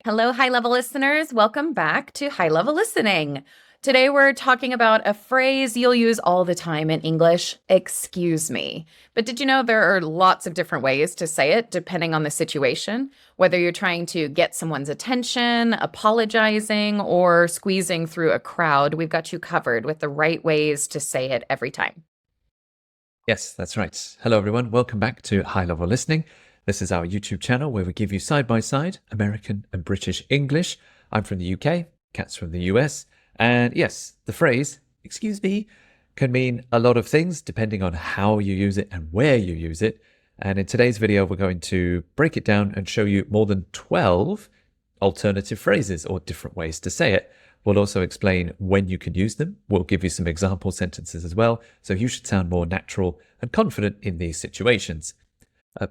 Hello, high-level listeners. Welcome back to High-Level Listening. Today we're talking about a phrase you'll use all the time in English, excuse me. But did you know there are lots of different ways to say it depending on the situation? Whether you're trying to get someone's attention, apologizing, or squeezing through a crowd, we've got you covered with the right ways to say it every time. Yes, that's right. Hello, everyone. Welcome back to High Level Listening. This is our YouTube channel where we give you side-by-side American and British English. I'm from the UK, Kat's from the US. And yes, the phrase, excuse me, can mean a lot of things depending on how you use it and where you use it. And in today's video, we're going to break it down and show you more than 12 alternative phrases or different ways to say it. We'll also explain when you can use them. We'll give you some example sentences as well, so you should sound more natural and confident in these situations.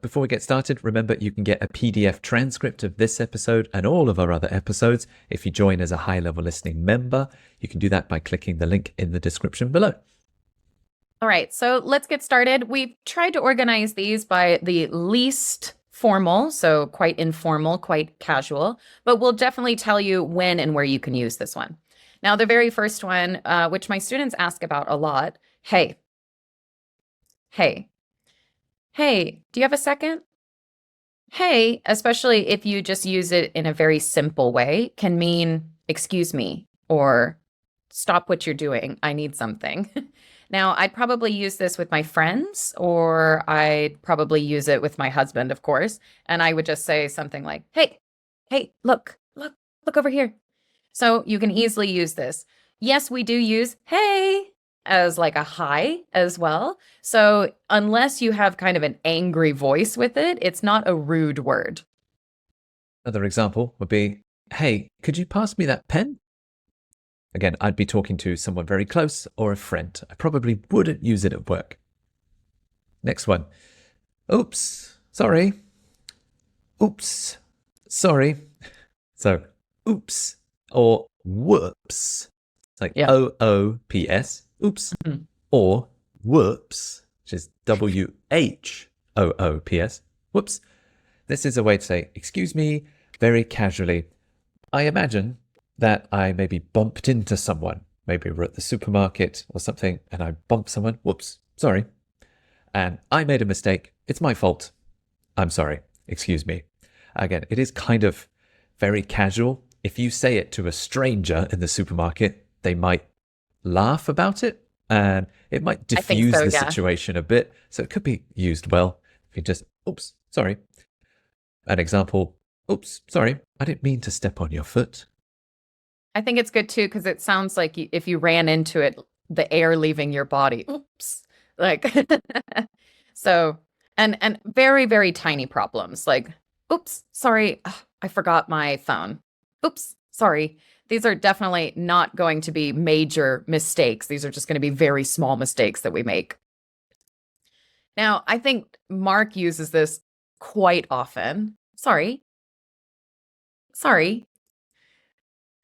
Before we get started, remember you can get a PDF transcript of this episode and all of our other episodes if you join as a high-level listening member. You can do that by clicking the link in the description below. All right, so let's get started. We've tried to organize these by the least formal, so quite informal, quite casual, but we'll definitely tell you when and where you can use this one. Now, the very first one, which my students ask about a lot, hey. Hey. Hey, do you have a second? Hey, especially if you just use it in a very simple way, can mean, excuse me, or stop what you're doing. I need something. Now, I'd probably use this with my friends, or I'd probably use it with my husband, of course. And I would just say something like, hey, look over here. So you can easily use this. Yes, we do use hey as like a hi as well. So unless you have kind of an angry voice with it, it's not a rude word. Another example would be, hey, could you pass me that pen? Again, I'd be talking to someone very close or a friend. I probably wouldn't use it at work. Next one. Oops, sorry. Oops, sorry. So, oops or whoops. It's like O-O-P-S. Oops, or whoops, which is W-H-O-O-P-S, whoops. This is a way to say, excuse me, very casually. I imagine that I maybe bumped into someone. Maybe we're at the supermarket or something, and I bumped someone. Whoops, sorry. And I made a mistake. It's my fault. I'm sorry. Excuse me. Again, it is kind of very casual. If you say it to a stranger in the supermarket, they might laugh about it, and it might diffuse the situation a bit. So it could be used well. If you just, oops, sorry. An example, oops, sorry, I didn't mean to step on your foot. I think it's good too, because it sounds like if you ran into it, the air leaving your body. Oops. Like, so, and very, very tiny problems like, oops, sorry, I forgot my phone. Oops, sorry. These are definitely not going to be major mistakes. These are just going to be very small mistakes that we make. Now, I think Mark uses this quite often. Sorry.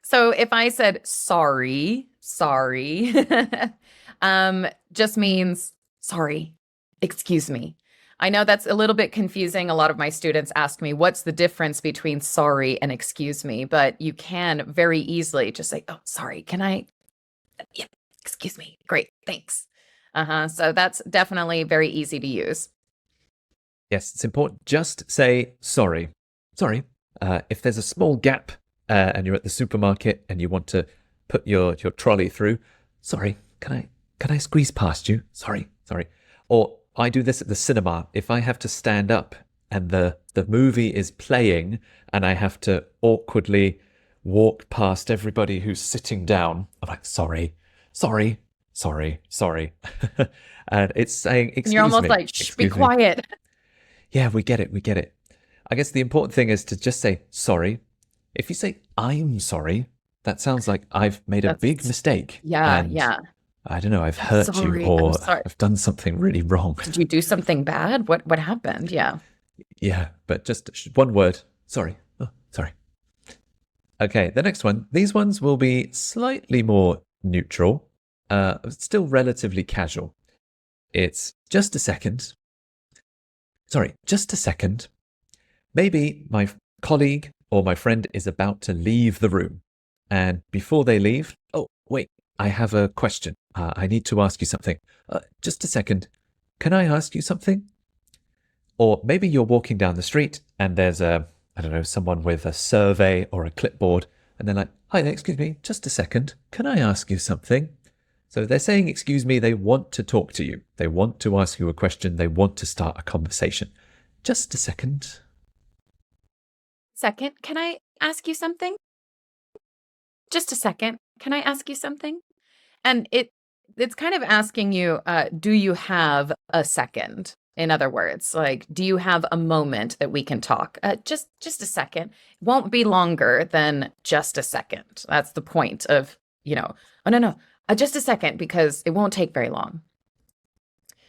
So if I said sorry, just means sorry, excuse me. I know that's a little bit confusing. A lot of my students ask me, what's the difference between sorry and excuse me? But you can very easily just say, oh, sorry, can I? Yeah, excuse me. Great, thanks. So that's definitely very easy to use. Yes, it's important. Just say sorry. Sorry. If there's a small gap and you're at the supermarket and you want to put your trolley through, sorry, can I squeeze past you? Sorry. Or I do this at the cinema. If I have to stand up and the movie is playing and I have to awkwardly walk past everybody who's sitting down, I'm like, sorry. And it's saying, excuse me. You're almost like, shh, be quiet. Yeah, we get it. I guess the important thing is to just say sorry. If you say, I'm sorry, that sounds like I've made a big mistake. Yeah. I don't know, I've hurt you, or I've done something really wrong. Did you do something bad? What happened? Yeah. Yeah, but just one word. Sorry. Oh, sorry. Okay, the next one. These ones will be slightly more neutral, still relatively casual. It's just a second. Sorry, just a second. Maybe my colleague or my friend is about to leave the room. And before they leave, oh, wait, I have a question. I need to ask you something. Just a second. Can I ask you something? Or maybe you're walking down the street and there's I don't know, someone with a survey or a clipboard, and they're like, hi there, excuse me, just a second. Can I ask you something? So they're saying, excuse me, they want to talk to you. They want to ask you a question. They want to start a conversation. Just a second. Second, can I ask you something? Just a second. Can I ask you something? And it's kind of asking you, do you have a second? In other words, like, do you have a moment that we can talk? Just a second. It won't be longer than just a second. That's the point of, oh, no, just a second, because it won't take very long.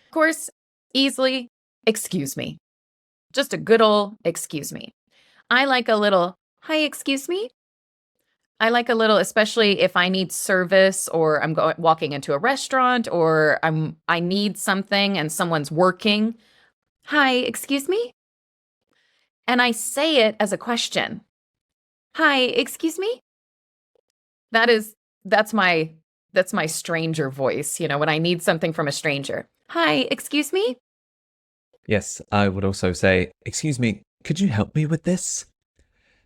Of course, easily, excuse me. Just a good old excuse me. I like a little, hi, excuse me. I like a little, especially if I need service or I'm walking into a restaurant or I need something and someone's working. Hi, excuse me? And I say it as a question. Hi, excuse me? That's my stranger voice, when I need something from a stranger. Hi, excuse me? Yes, I would also say, excuse me, could you help me with this?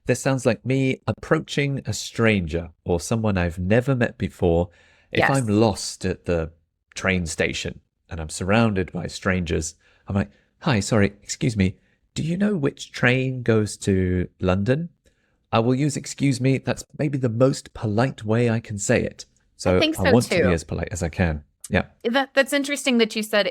This sounds like me approaching a stranger or someone I've never met before. If Yes. I'm lost at the train station and I'm surrounded by strangers, I'm like, hi, sorry, excuse me, do you know which train goes to London? I will use excuse me. That's maybe the most polite way I can say it. So I think so want to be too. as polite as I can. Yeah. That's interesting that you said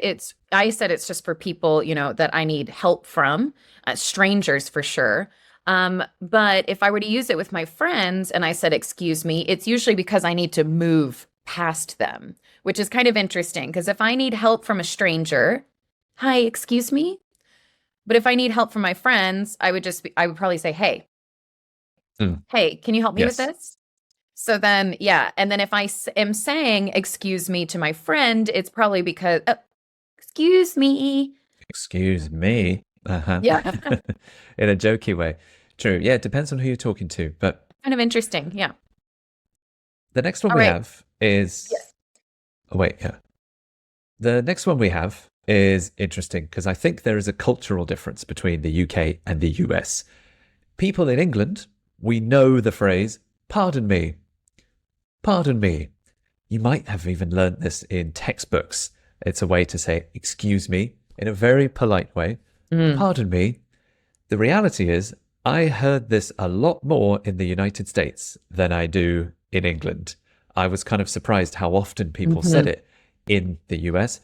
I said it's just for people, that I need help from, strangers for sure. But if I were to use it with my friends and I said, excuse me, it's usually because I need to move past them, which is kind of interesting because if I need help from a stranger, hi, excuse me. But if I need help from my friends, I would probably say, hey, hey, can you help me with Yes. this? So then, yeah. And then if I am saying, excuse me to my friend, it's probably because, excuse me. Excuse me. Yeah. In a jokey way. True. Yeah, it depends on who you're talking to. But Kind of interesting. Yeah. the next one All we right. have is. Yes. Oh, wait, yeah. The next one we have is interesting because I think there is a cultural difference between the UK and the US. People in England, we know the phrase, pardon me. Pardon me. You might have even learned this in textbooks. It's a way to say, excuse me, in a very polite way. Pardon me. The reality is, I heard this a lot more in the United States than I do in England. I was kind of surprised how often people said it in the US.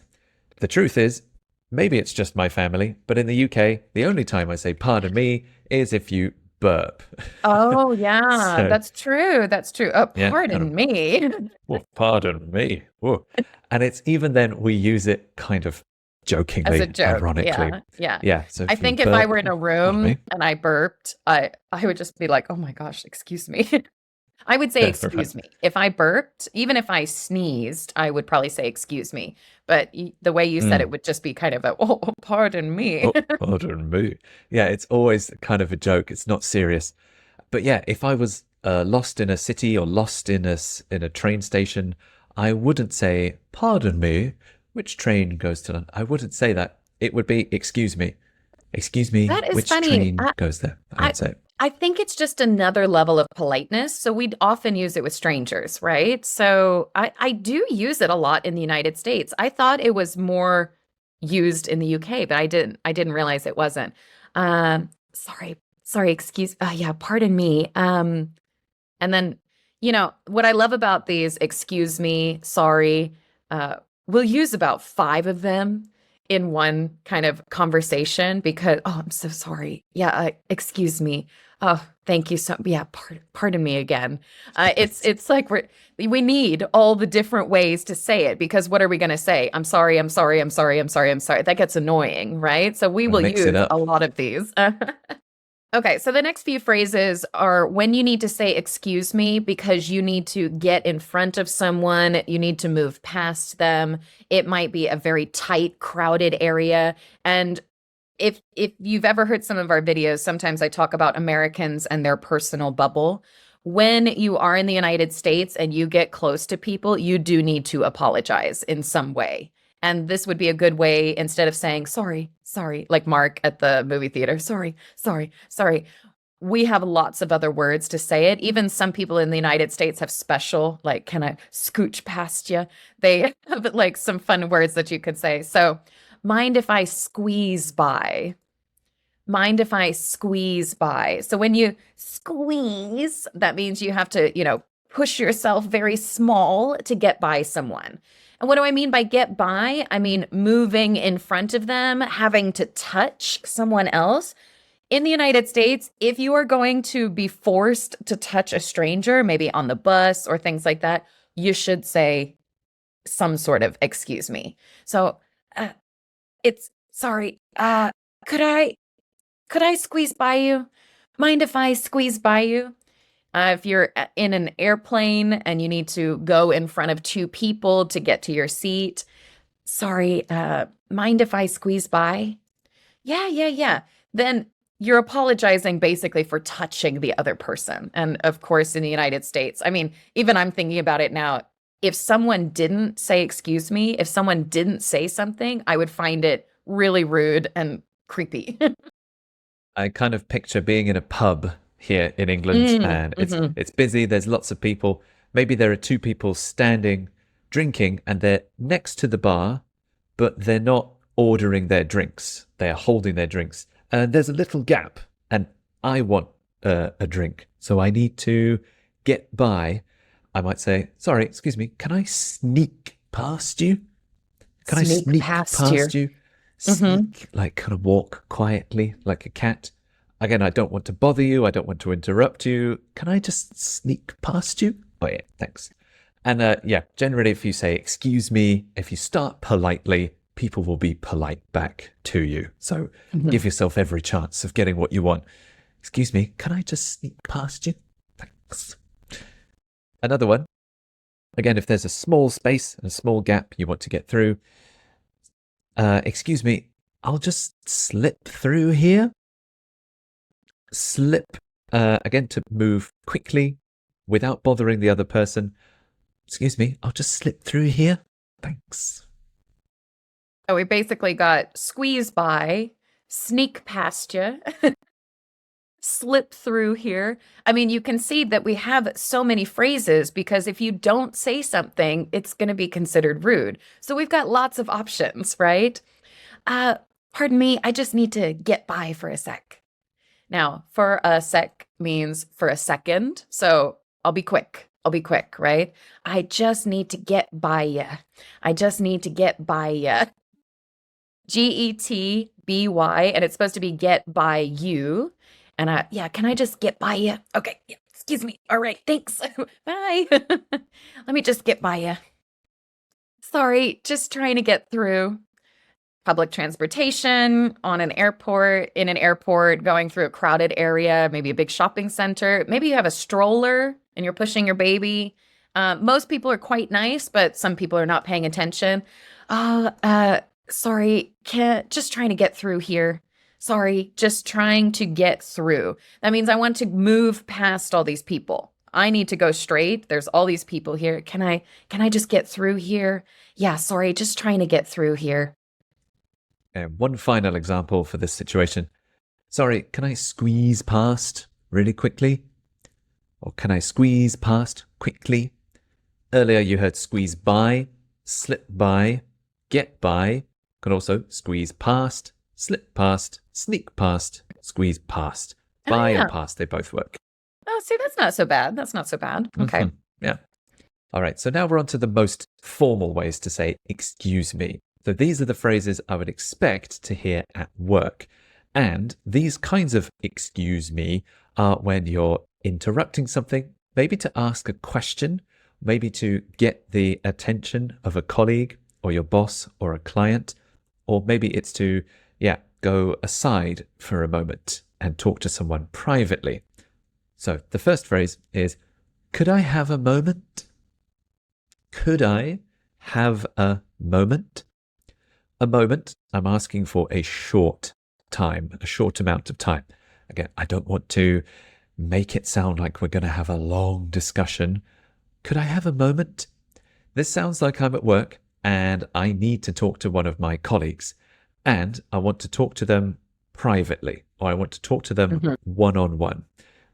The truth is, maybe it's just my family, but in the UK, the only time I say pardon me is if you burp. Oh, yeah. So, That's true. That's true. Oh, yeah, pardon me. oh, pardon me. Oh. And it's even then we use it kind of jokingly, As a joke. ironically. Yeah. Yeah. Yeah. So I think if I were in a pardon me. room and I burped, I would just be like, oh my gosh, excuse me. I would say excuse me. If I burped, even if I sneezed, I would probably say excuse me. But the way you said it would just be kind of a, oh, pardon me. Oh, pardon me. Yeah, it's always kind of a joke. It's not serious. But yeah, if I was lost in a city or lost in a train station, I wouldn't say, pardon me, which train goes to London? I wouldn't say that. It would be, excuse me. Excuse me, That is which funny. train goes there? I'd say. I think it's just another level of politeness. So we'd often use it with strangers, right? So I do use it a lot in the United States. I thought it was more used in the UK, but I didn't realize it wasn't. Sorry, excuse, yeah, pardon me. And then, what I love about these, excuse me, sorry, we'll use about 5 of them in one kind of conversation because, oh, I'm so sorry. Yeah, excuse me. Oh, thank you so. Yeah, pardon me again. It's like we need all the different ways to say it because what are we going to say? I'm sorry. I'm sorry. I'm sorry. I'm sorry. I'm sorry. That gets annoying, right? So we will Mix it use up. a lot of these. Okay, so the next few phrases are when you need to say excuse me because you need to get in front of someone, you need to move past them. It might be a very tight, crowded area. And if you've ever heard some of our videos, sometimes I talk about Americans and their personal bubble. When you are in the United States and you get close to people, you do need to apologize in some way. And this would be a good way, instead of saying, sorry, sorry, like Mark at the movie theater, sorry, sorry, sorry. We have lots of other words to say it. Even some people in the United States have special, like, can I scooch past you? They have like some fun words that you could say. So, mind if I squeeze by? Mind if I squeeze by? So when you squeeze, that means you have to, push yourself very small to get by someone. And what do I mean by get by? I mean moving in front of them, having to touch someone else. In the United States, if you are going to be forced to touch a stranger, maybe on the bus or things like that, you should say some sort of excuse me. So, it's sorry. Could I squeeze by you? Mind if I squeeze by you? If you're in an airplane and you need to go in front of two people to get to your seat, sorry, mind if I squeeze by? Yeah. Then you're apologizing basically for touching the other person. And of course, in the United States, I mean, even I'm thinking about it now. If someone didn't say excuse me, if someone didn't say something, I would find it really rude and creepy. I kind of picture being in a pub here in England, and it's busy. There's lots of people. Maybe there are two people standing, drinking, and they're next to the bar, but they're not ordering their drinks. They are holding their drinks. And there's a little gap, and I want a drink, so I need to get by. I might say, sorry, excuse me, can I sneak past you? Can I sneak past you? Sneak, like kind of walk quietly like a cat. Again, I don't want to bother you. I don't want to interrupt you. Can I just sneak past you? Oh yeah, thanks. And generally if you say, excuse me, if you start politely, people will be polite back to you. So give yourself every chance of getting what you want. Excuse me, can I just sneak past you? Thanks. Another one. Again, if there's a small space and a small gap you want to get through, excuse me, I'll just slip through here. Slip, again, to move quickly without bothering the other person. Excuse me, I'll just slip through here. Thanks. So we basically got squeeze by, sneak past you, slip through here. I mean, you can see that we have so many phrases because if you don't say something, it's going to be considered rude. So we've got lots of options, right? Pardon me, I just need to get by for a sec. Now, for a sec means for a second. So I'll be quick, right? I just need to get by ya. I just need to get by ya. Getby, and it's supposed to be get by you. And can I just get by you? Okay, yeah, excuse me. All right, thanks. Bye. Let me just get by you. Sorry, just trying to get through. Public transportation, on an airport, in an airport, going through a crowded area, maybe a big shopping center. Maybe you have a stroller and you're pushing your baby. Most people are quite nice, but some people are not paying attention. Sorry, just trying to get through here. Sorry, just trying to get through. That means I want to move past all these people. I need to go straight. There's all these people here. Can I just get through here? Yeah, sorry, just trying to get through here. And one final example for this situation. Sorry, can I squeeze past really quickly? Or can I squeeze past quickly? Earlier you heard squeeze by, slip by, get by. Can also squeeze past, slip past, sneak past, squeeze past. By and past, they both work. Oh, see, that's not so bad. Okay. Yeah. All right, so now we're on to the most formal ways to say excuse me. So these are the phrases I would expect to hear at work. And these kinds of excuse me are when you're interrupting something, maybe to ask a question, maybe to get the attention of a colleague or your boss or a client, or maybe it's to, go aside for a moment and talk to someone privately. So the first phrase is, could I have a moment? Could I have a moment? A moment, I'm asking for a short time, a short amount of time. Again, I don't want to make it sound like we're going to have a long discussion. Could I have a moment? This sounds like I'm at work and I need to talk to one of my colleagues, and I want to talk to them privately, or I want to talk to them one-on-one.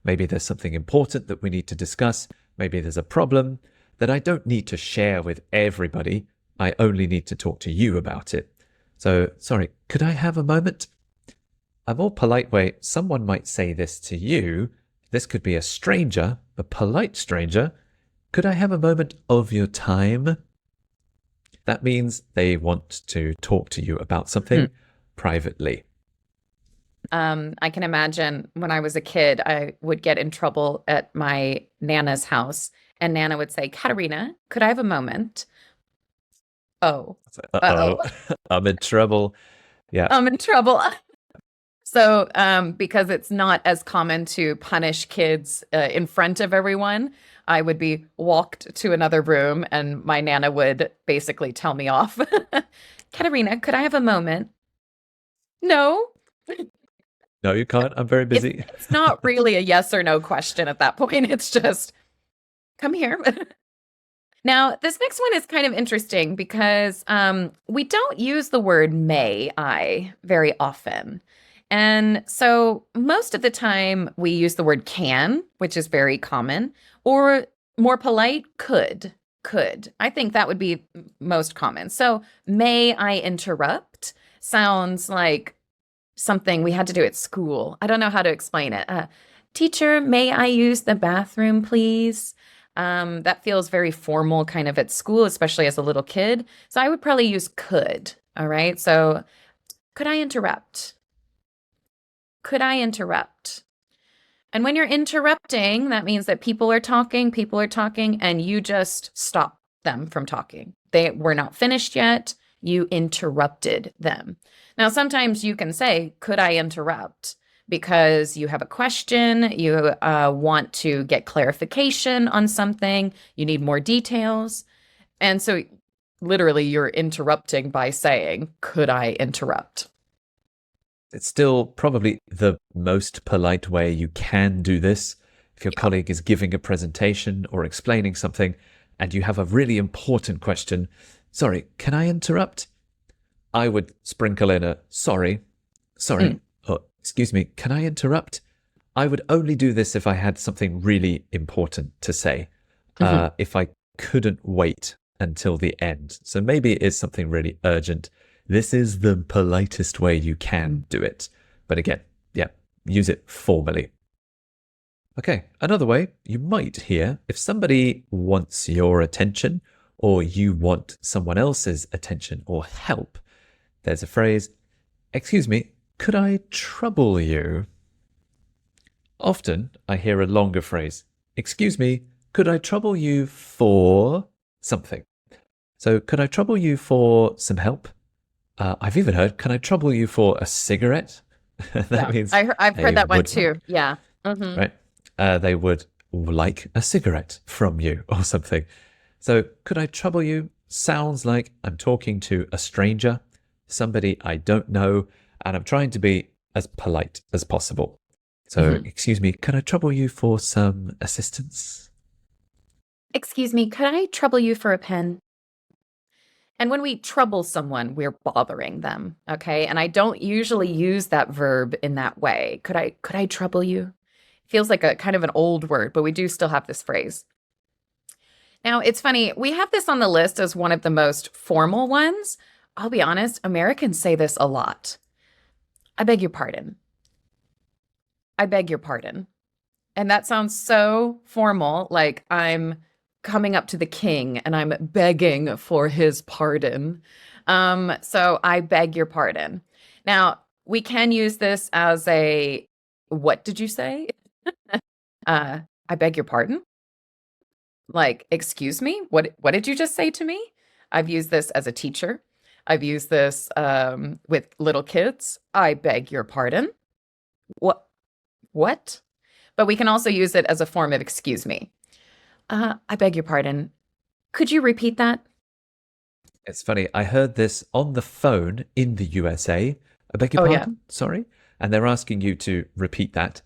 Maybe there's something important that we need to discuss. Maybe there's a problem that I don't need to share with everybody. I only need to talk to you about it. So, sorry, could I have a moment? A more polite way, someone might say this to you. This could be a stranger, a polite stranger. Could I have a moment of your time? That means they want to talk to you about something privately. I can imagine when I was a kid, I would get in trouble at my Nana's house, and Nana would say, Katerina, could I have a moment? Oh, Uh-oh, I'm in trouble. Yeah. I'm in trouble. So, because it's not as common to punish kids in front of everyone, I would be walked to another room and my Nana would basically tell me off. Katerina, could I have a moment? No. No, you can't. I'm very busy. It's not really a yes or no question at that point. It's just, come here. Now, this next one is kind of interesting because we don't use the word may I very often. And so most of the time we use the word can, which is very common, or more polite, could. I think that would be most common. So may I interrupt sounds like something we had to do at school. I don't know how to explain it. Teacher, may I use the bathroom, please? That feels very formal kind of at school, especially as a little kid. So I would probably use could. All right. So could I interrupt? Could I interrupt? And when you're interrupting, that means that people are talking, and you just stop them from talking. They were not finished yet. You interrupted them. Now, sometimes you can say, could I interrupt? Because you have a question, you want to get clarification on something, you need more details. And so literally you're interrupting by saying, could I interrupt? It's still probably the most polite way you can do this. If your colleague is giving a presentation or explaining something and you have a really important question, sorry, can I interrupt? I would sprinkle in a sorry, or excuse me, can I interrupt? I would only do this if I had something really important to say, if I couldn't wait until the end. So maybe it is something really urgent. This is the politest way you can do it. But again, yeah, use it formally. Okay, another way you might hear if somebody wants your attention or you want someone else's attention or help, there's a phrase, excuse me, could I trouble you? Often I hear a longer phrase, excuse me, could I trouble you for something? So could I trouble you for some help? I've even heard, can I trouble you for a cigarette? That means I've heard that one too. Yeah. Mm-hmm. Right. They would like a cigarette from you or something. So could I trouble you sounds like I'm talking to a stranger, somebody I don't know, and I'm trying to be as polite as possible. So, excuse me, can I trouble you for some assistance? Excuse me, could I trouble you for a pen? And when we trouble someone, we're bothering them, okay? And I don't usually use that verb in that way. Could I trouble you? Feels like a kind of an old word, but we do still have this phrase. Now, it's funny, we have this on the list as one of the most formal ones. I'll be honest, Americans say this a lot. I beg your pardon. I beg your pardon. And that sounds so formal, like I'm coming up to the king and I'm begging for his pardon. So I beg your pardon. Now, we can use this as a, what did you say? I beg your pardon? Like, excuse me? What did you just say to me? I've used this as a teacher. I've used this with little kids. I beg your pardon. What? But we can also use it as a form of excuse me. I beg your pardon. Could you repeat that? It's funny. I heard this on the phone in the USA I beg your Oh, yeah. pardon? Sorry. And they're asking you to repeat that.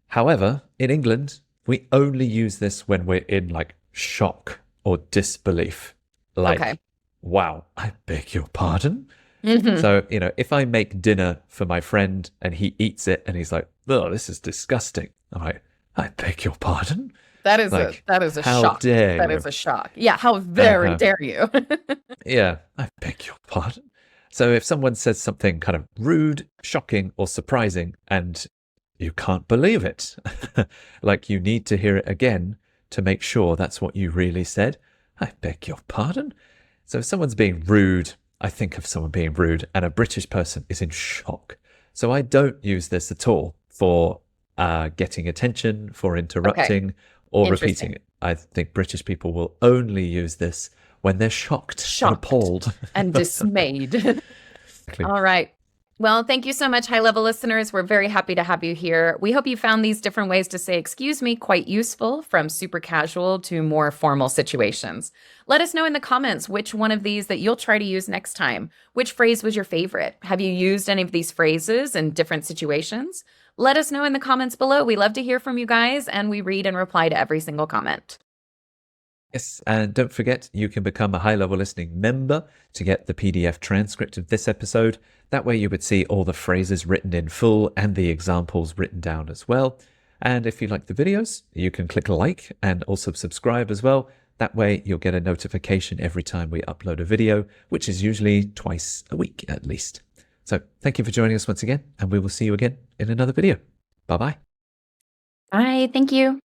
However, in England, we only use this when we're in like shock or disbelief. Like, Okay. wow, I beg your pardon? Hmm. So, if I make dinner for my friend and he eats it and he's like, oh, this is disgusting. I'm like, I beg your pardon? That is Like, a how shock. dare That you? is a shock. Yeah, how very Uh-huh. dare you? Yeah, I beg your pardon. So if someone says something kind of rude, shocking, or surprising, and you can't believe it, like you need to hear it again to make sure that's what you really said, I beg your pardon. So if someone's being rude, I think of someone being rude, and a British person is in shock. So I don't use this at all for getting attention, for Okay. interrupting, or repeating Interesting. it. I think British people will only use this when they're shocked and Shocked appalled. and dismayed. Exactly. All right. Well, thank you so much, high level listeners. We're very happy to have you here. We hope you found these different ways to say excuse me quite useful, from super casual to more formal situations. Let us know in the comments which one of these that you'll try to use next time. Which phrase was your favorite? Have you used any of these phrases in different situations? Let us know in the comments below. We love to hear from you guys, and we read and reply to every single comment. Yes, and don't forget, you can become a High Level Listening member to get the PDF transcript of this episode. That way you would see all the phrases written in full and the examples written down as well. And if you like the videos, you can click like and also subscribe as well. That way you'll get a notification every time we upload a video, which is usually twice a week at least. So thank you for joining us once again, and we will see you again in another video. Bye-bye. Bye. Thank you.